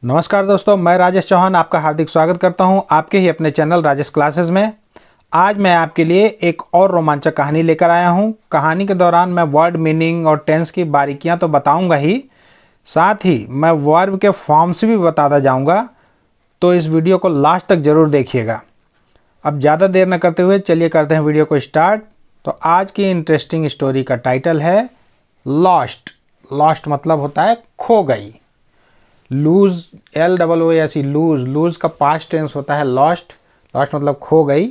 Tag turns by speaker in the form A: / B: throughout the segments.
A: नमस्कार दोस्तों, मैं राजेश चौहान आपका हार्दिक स्वागत करता हूं आपके ही अपने चैनल राजेश क्लासेस में। आज मैं आपके लिए एक और रोमांचक कहानी लेकर आया हूं। कहानी के दौरान मैं वर्ड मीनिंग और टेंस की बारीकियां तो बताऊंगा ही, साथ ही मैं वर्ब के फॉर्म्स भी बताता जाऊंगा। तो इस वीडियो को लास्ट तक ज़रूर देखिएगा। अब ज़्यादा देर न करते हुए चलिए करते हैं वीडियो को स्टार्ट। तो आज की इंटरेस्टिंग स्टोरी का टाइटल है लॉस्ट। लॉस्ट मतलब होता है खो गई। Lose, LOOS, lose. लूज का पास्ट टेंस होता है लॉस्ट। लॉस्ट मतलब खो गई।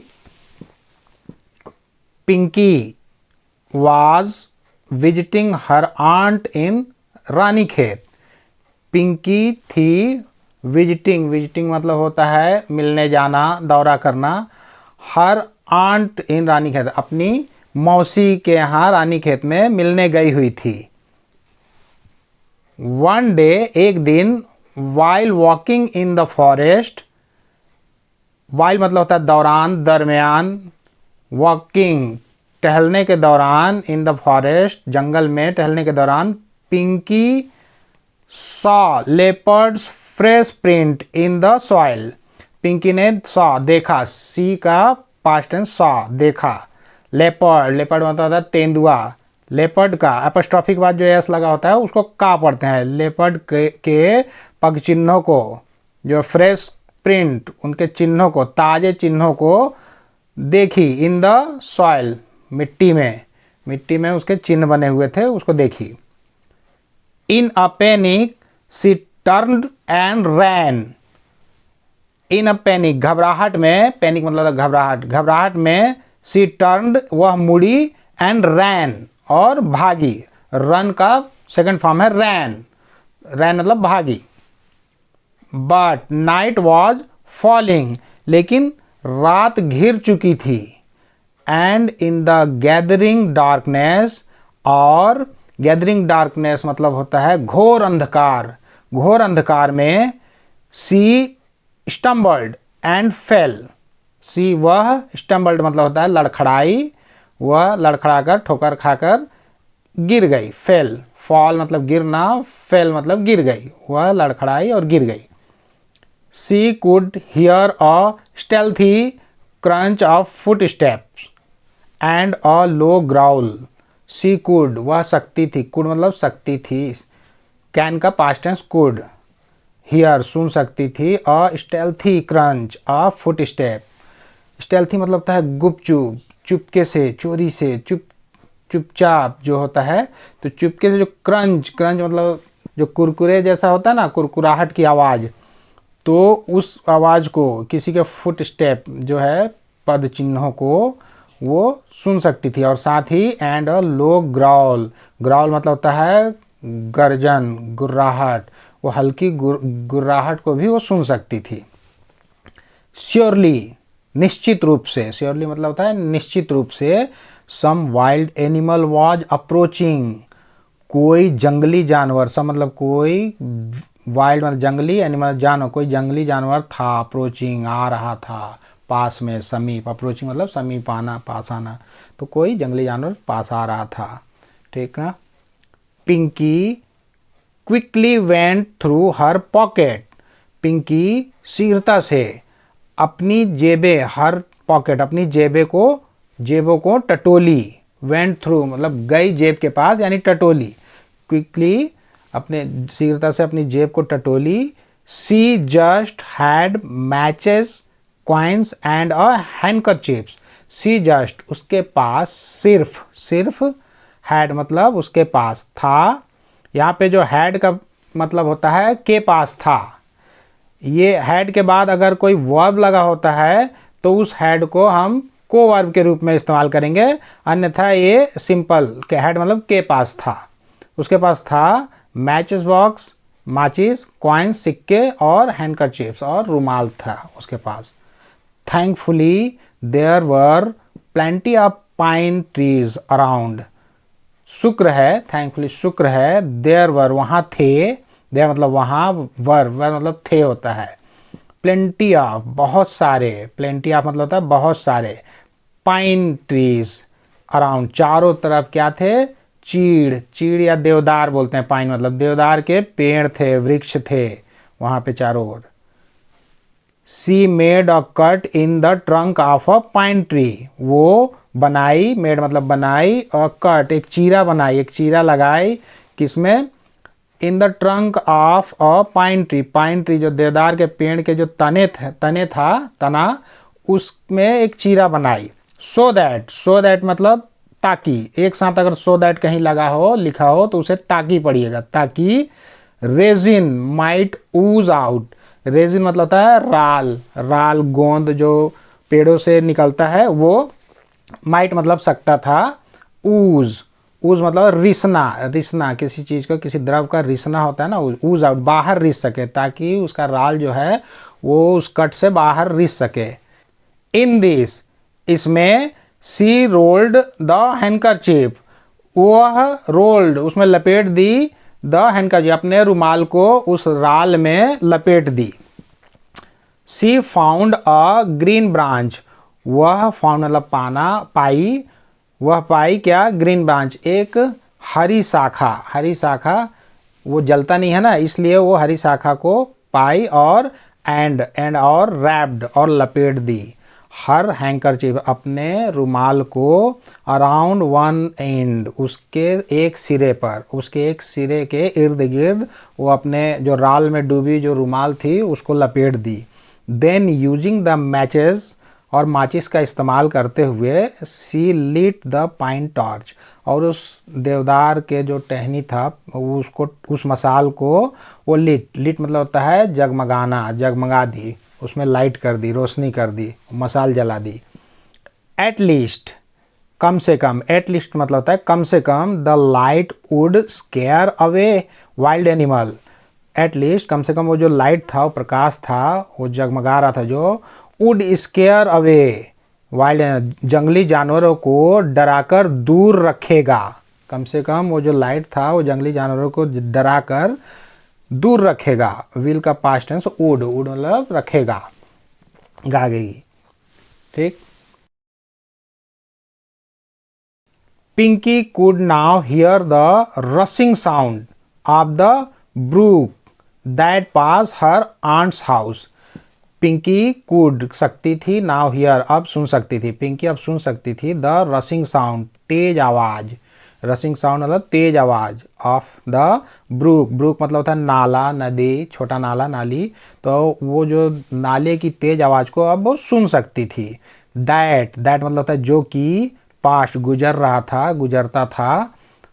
A: Pinky was visiting her aunt in Ranikhet. Pinky थी विजिटिंग। विजिटिंग मतलब होता है मिलने जाना, दौरा करना। हर आंट इन रानीखेत, अपनी मौसी के यहाँ रानीखेत में मिलने गई हुई थी। वन डे, एक दिन, while walking in the forest. While मतलब होता है दौरान, दरमियान। वॉकिंग टहलने के दौरान, इन द फॉरेस्ट जंगल में टहलने के दौरान, Pinky saw leopard's fresh print in the soil. Pinky ने सॉ देखा, सी का पास्ट टेंस सॉ देखा। लेपर्ड, लेपर्ड मतलब होता है तेंदुआ। लेपर्ड का एपोस्ट्रोफी के बाद जो एस लगा होता है उसको का पढ़ते हैं। लेपर्ड के पग चिन्हों को, जो फ्रेश प्रिंट, उनके चिन्हों को, ताजे चिन्हों को देखी। इन द सॉइल, मिट्टी में, मिट्टी में उसके चिन्ह बने हुए थे, उसको देखी। In a panic she turned and ran. In a panic घबराहट में, पैनिक मतलब घबराहट, घबराहट में, सी टर्न्ड वह मुड़ी, एंड रैन और भागी। रन का सेकंड फॉर्म है रैन। रैन मतलब भागी। बट नाइट वॉज फॉलिंग, लेकिन रात घिर चुकी थी। And in the gathering darkness, और गैदरिंग डार्कनेस मतलब होता है घोर अंधकार। घोर अंधकार में, सी स्टम्बल्ड एंड फेल। सी वह, स्टम्बल्ड मतलब होता है लड़खड़ाई, वह लड़खड़ाकर, ठोकर खाकर गिर गई। फेल, फॉल मतलब गिरना, फेल मतलब गिर गई, वह लड़खड़ाई और गिर गई। She could hear a stealthy crunch of footsteps and a low growl. She could वह सकती थी, कुड मतलब सकती थी, कैन का पास्ट टेंस कुड। हियर सुन सकती थी, a stealthy crunch of footstep. Stealthy मतलब होता है गुपचुप, चुपके से, चोरी से, चुपचाप जो होता है। तो चुपके से जो क्रंच, क्रंच मतलब जो कुरकुरे जैसा होता है ना, कुरकुराहट की आवाज़, तो उस आवाज़ को, किसी के फुट स्टेप जो है, पद चिन्हों को वो सुन सकती थी। और साथ ही and a low growl. Growl मतलब होता है गर्जन, गुर्राहट, वो हल्की गुर्राहट को भी वो सुन सकती थी। श्योरली निश्चित रूप से, श्योरली मतलब होता है निश्चित रूप से। Some wild animal was approaching, कोई जंगली जानवर, सम मतलब कोई, वाइल्ड मतलब जंगली, एनिमल जानवर, कोई जंगली जानवर था। अप्रोचिंग आ रहा था, पास में, समीप। अप्रोचिंग मतलब समीप आना, पास आना। तो कोई जंगली जानवर पास आ रहा था, ठीक ना। पिंकी क्विकली वेंट थ्रू हर पॉकेट। पिंकी शीघ्रता से अपनी जेबें, हर पॉकेट अपनी जेबों को टटोली। वेंट थ्रू मतलब गई जेब के पास, यानी टटोली। क्विकली अपने शीघ्रता से अपनी जेब को टटोली। She just had matches, coins and a handkerchiefs. She just उसके पास, सिर्फ, सिर्फ, हैड मतलब उसके पास था। यहाँ पे जो हैड का मतलब होता है के पास था। ये हैड के बाद अगर कोई वर्ब लगा होता है तो उस हैड को हम को वर्ब के रूप में इस्तेमाल करेंगे, अन्यथा ये सिंपल के हैड मतलब के पास था। उसके पास था मैचेस बॉक्स, माचिस, कॉइन्स सिक्के, और हैंडकरचीफ्स और रुमाल था उसके पास। Thankfully there were plenty of pine trees around. शुक्र है, थैंकफुली शुक्र है, देयर वर वहाँ थे, देयर मतलब वहाँ, वर मतलब थे होता है। प्लेंटी ऑफ बहुत सारे, प्लेंटी ऑफ मतलब होता है बहुत सारे, पाइन ट्रीज अराउंड चारों तरफ क्या थे, चीड़, चीड़ या देवदार बोलते हैं, पाइन मतलब देवदार के पेड़ थे, वृक्ष थे वहाँ पे चारों ओर। She made a cut in the trunk of a pine tree, वो बनाई, मेड मतलब बनाई, अ कट एक चीरा बनाई, एक चीरा लगाई किसमें, इन the trunk of a pine tree, pine tree जो देवदार के पेड़ के जो तना उसमें एक चीरा बनाई। सो दैट मतलब ताकि, एक साथ अगर सो दैट कहीं लगा हो लिखा हो तो उसे ताकि पढ़िएगा, ताकि रेजिन माइट ऊज आउट, रेजिन मतलब होता है राल गोंद जो पेड़ों से निकलता है वो, माइट मतलब सकता था, ऊज मतलब रिसना किसी चीज़ का, किसी द्रव का रिसना होता है ना, ऊज आउट बाहर रिस सके, ताकि उसका राल जो है वो उस कट से बाहर रिस सके। इन दिस, इसमें सी रोल्ड द हैंकरचीफ, वह रोल्ड उसमें लपेट दी, द हैंकरचीफ अपने रुमाल को उस राल में लपेट दी। सी फाउंड अ ग्रीन ब्रांच, वह फाउंड मतलब पाई, वह पाई क्या, ग्रीन ब्रांच एक हरी शाखा, वो जलता नहीं है ना इसलिए वो हरी शाखा को पाई, और एंड और रैप्ड और लपेट दी, हर हैंकरचीफ अपने रुमाल को, अराउंड वन एंड उसके एक सिरे के इर्द गिर्द वो अपने जो राल में डूबी जो रुमाल थी उसको लपेट दी। देन यूजिंग द मैचेस, और माचिस का इस्तेमाल करते हुए, सी लीट द पाइन टॉर्च, और उस देवदार के जो टहनी था उसको, उस मसाल को वो लीट मतलब होता है जगमगाना, जगमगा दी, उसमें लाइट कर दी, रोशनी कर दी, मसाल जला दी। एट लीस्ट कम से कम, एट लीस्ट मतलब होता है कम से कम, the light would scare away wild animal, at least कम से कम वो जो लाइट था, वो प्रकाश था, वो जगमगा रहा था जो, वुड स्केयर अवे वाइल्ड, जंगली जानवरों को डराकर दूर रखेगा, कम से कम वो जो लाइट था वो जंगली जानवरों को डराकर दूर रखेगा। विल का पास्ट टेंस वुड मतलब रखेगा, गागेगी, ठीक। Pinky could now hear the rushing sound of the brook that pass her aunt's house, Pinky could सकती थी, नाउ हियर अब सुन सकती थी, पिंकी अब सुन सकती थी, द रसिंग साउंड तेज आवाज, रसिंग साउंड मतलब तेज आवाज, ऑफ द ब्रूक मतलब होता है नाला, नदी, छोटा नाला, नाली, तो वो जो नाले की तेज आवाज को अब वो सुन सकती थी। दैट मतलब होता है जो कि, पास्ट गुजरता था,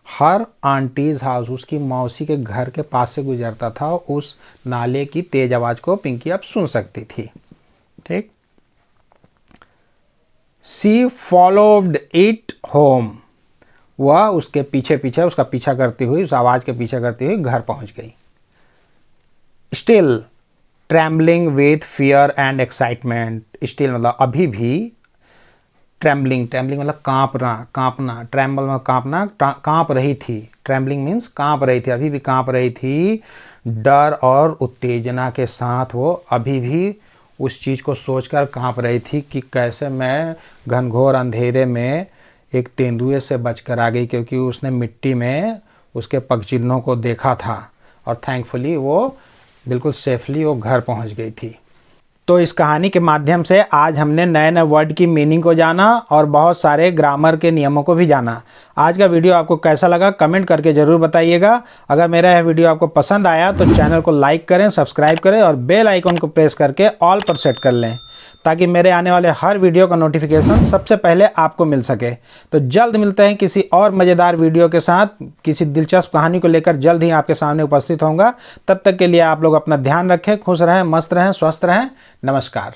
A: हर आंटीज हाउस उसकी मौसी के घर के पास से गुजरता था, उस नाले की तेज आवाज को पिंकी अब सुन सकती थी, ठीक। सी फॉलोड इट होम, वह उसके पीछे उसका पीछा करती हुई, उस आवाज के पीछा करती हुई घर पहुंच गई। Still trembling with fear and excitement, still मतलब अभी भी, ट्रैम्बलिंग मतलब कांपना, ट्रैम्बल मतलब कांपना, कांप रही थी, ट्रैम्बलिंग मीन्स कांप रही थी, अभी भी कांप रही थी, डर और उत्तेजना के साथ वो अभी भी उस चीज़ को सोचकर कांप रही थी कि कैसे मैं घनघोर अंधेरे में एक तेंदुए से बचकर आ गई, क्योंकि उसने मिट्टी में उसके पगचिन्हों को देखा था, और थैंकफुली वो बिल्कुल सेफली वो घर पहुंच गई थी। तो इस कहानी के माध्यम से आज हमने नए नए वर्ड की मीनिंग को जाना और बहुत सारे ग्रामर के नियमों को भी जाना। आज का वीडियो आपको कैसा लगा कमेंट करके ज़रूर बताइएगा। अगर मेरा यह वीडियो आपको पसंद आया तो चैनल को लाइक करें, सब्सक्राइब करें और बेल आइकन को प्रेस करके ऑल पर सेट कर लें, ताकि मेरे आने वाले हर वीडियो का नोटिफिकेशन सबसे पहले आपको मिल सके। तो जल्द मिलते हैं किसी और मज़ेदार वीडियो के साथ, किसी दिलचस्प कहानी को लेकर जल्द ही आपके सामने उपस्थित होऊंगा। तब तक के लिए आप लोग अपना ध्यान रखें, खुश रहें, मस्त रहें, स्वस्थ रहें। नमस्कार।